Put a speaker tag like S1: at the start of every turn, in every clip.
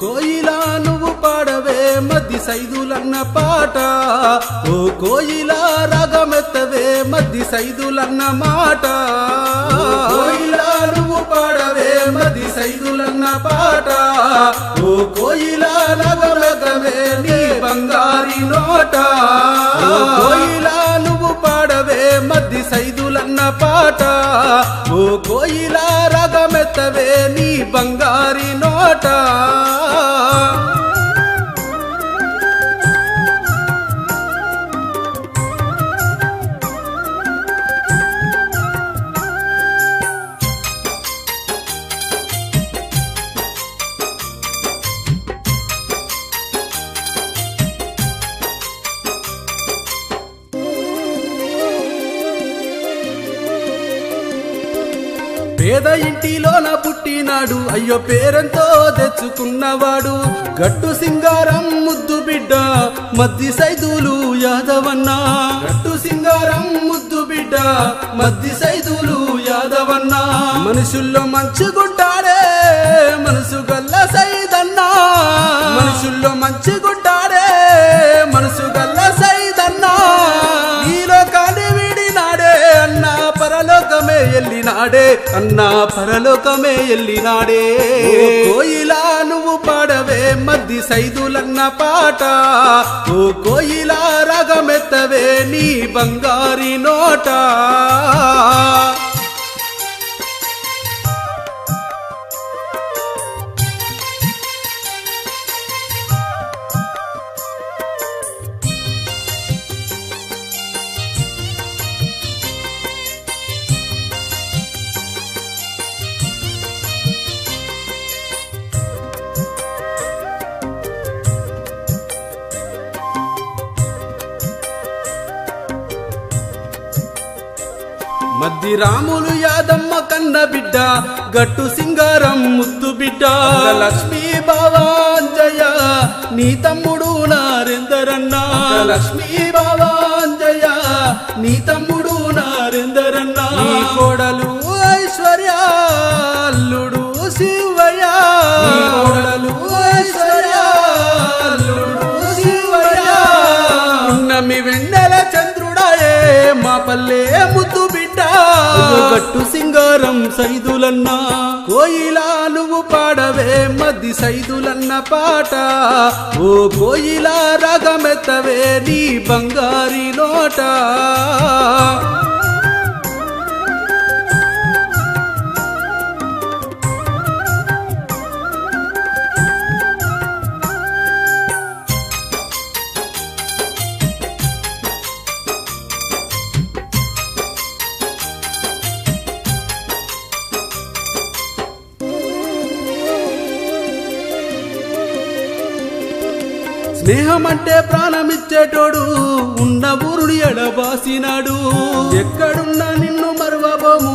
S1: కోయిలా నువ్వు పాడవే మద్ది సైదులన్న పాట, ఓ కోయిలా రాగమెత్తవే మద్ది సైదులన్న మాట. కోయిలా నువ్వు పాడవే మద్ది సైదులన్న పాట, ఓ కోయిలా రాగమెత్తవే నీ బంగారి నోట. కోయిలా నువ్వు పాడవే మద్ది సైదులన్న పాట, ఓ కోయిలా రాగమెత్తవే నీ బంగారి నోట. పేద ఇంటిలోన పుట్టినాడు, అయ్యో పేరెంతో తెచ్చుకున్నవాడు. గట్టు సింగారం ముద్దు బిడ్డ మద్ది సైదులు యాదవన్న. గట్టు సింగారం ముద్దు బిడ్డ మద్ది సైదులు యాదవన్న. మనుషుల్లో మంచుగుంటాడే మనసు గల్ల సైదన్నా. మనుషుల్లో మంచుగుంటాడే మనసు గల్ల సైదన్నా. నీలో కాని వీడినాడే అన్నా పరలోకమే ఎల్లినాడే, అన్నా పరలోకమే ఎల్లినాడే. కోయిలా నువ్వు పాడవే మద్ది సైదులన్న పాట, ఓ కోయిలా రాగమెత్తవే నీ బంగారి నోట. మద్ది రాములు యాదమ్మ కన్న బిడ్డ గట్టు సింగారం ముద్దు బిడ్డ. లక్ష్మీ బావాంజయ నీ తమ్ముడు నారెందరన్నా. లక్ష్మీ బావాంజయ నీ తమ్ముడు నారెందరన్నా. నీ కోడలు ఐశ్వర్య అల్లుడు శివయ్య. నీ కోడలు ఐశ్వర్య అల్లుడు శివయ్య. ఉన్నమి వెన్నెల చంద్రుడాయే మా పల్లె ముద్దు బిడ్డ గట్టు సింగారం సైదులన్నా. కోయిలా నువ్వు పాడవే మద్ది సైదులన్న పాట, ఓ కోయిలా రాగమెత్తవే నీ బంగారి నోట. స్నేహమంటే ప్రాణమిచ్చేటోడు ఉన్న ఊరుని ఎడబాసినాడు. ఎక్కడున్నా నిన్ను మరువబోము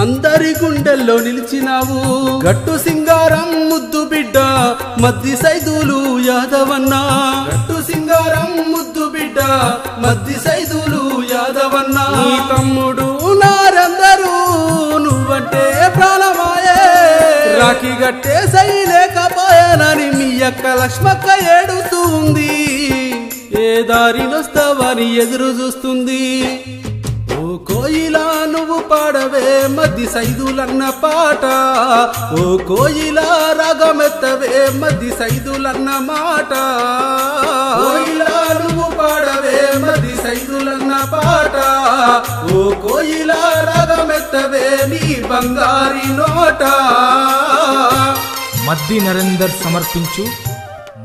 S1: అందరి గుండెల్లో నిలిచినావు. గట్టు సింగారం ముద్దు బిడ్డ మద్ది సైదులు యాదవన్నా. గట్టు సింగారం ముద్దు బిడ్డ మద్ది సైదులు యాదవన్నా. నీ తమ్ముడు నారందరూ నువ్వంటే ప్రాణమాయే. రాఖీ గట్టే సై లేకపోయానని మీ అక్క లక్ష్మక్క ఏడుస్తుంది. ఏ దారినొస్తావని ఎదురు చూస్తుంది. ఓ కోయిలా నువ్వు పాడవే మద్ది సైదులన్న పాట, ఓ కోయిలా రాగమెత్తవే మద్ది సైదులన్న మాట. కోయిలా నువ్వు పాడవే మద్ది సైదులన్న పాట, ఓ కోయిలా రాగమెత్తవే నీ బంగారి నోట.
S2: మద్ది నరేందర్ సమర్పించు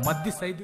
S2: మద్ది సైదు.